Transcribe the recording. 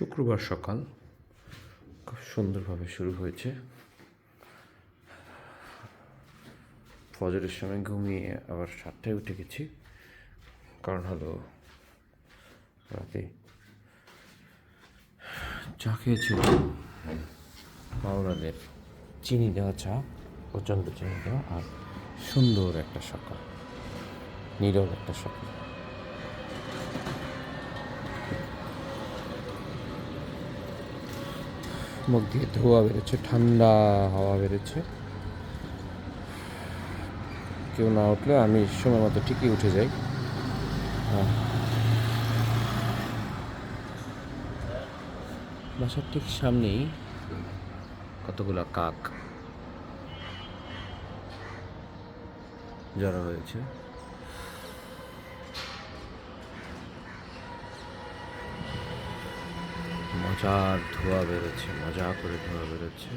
শুক্রবার সকাল খুব সুন্দরভাবে শুরু হয়েছে। ফজরের সময় ঘুমিয়ে আবার 7টায় উঠে গেছি, কারণ হলো রাতে চা খেয়েছিলাম মাওলাদের চিনি দেওয়া চা, প্রচণ্ড চিনি দেওয়া, আর সুন্দর একটা সকাল, নীরব একটা সকাল। মুখ দিয়ে ধোঁয়া বেরোচ্ছে, ঠান্ডা হাওয়া বেরোচ্ছে। কেউ না উঠলে আমি সময় মতো ঠিকই উঠে যাই। বাসার ঠিক সামনেই কতগুলো কাক জড়ো হয়েছে। মজার ধোঁয়া বেরোচ্ছে, মজা করে ধোঁয়া বেরোচ্ছে।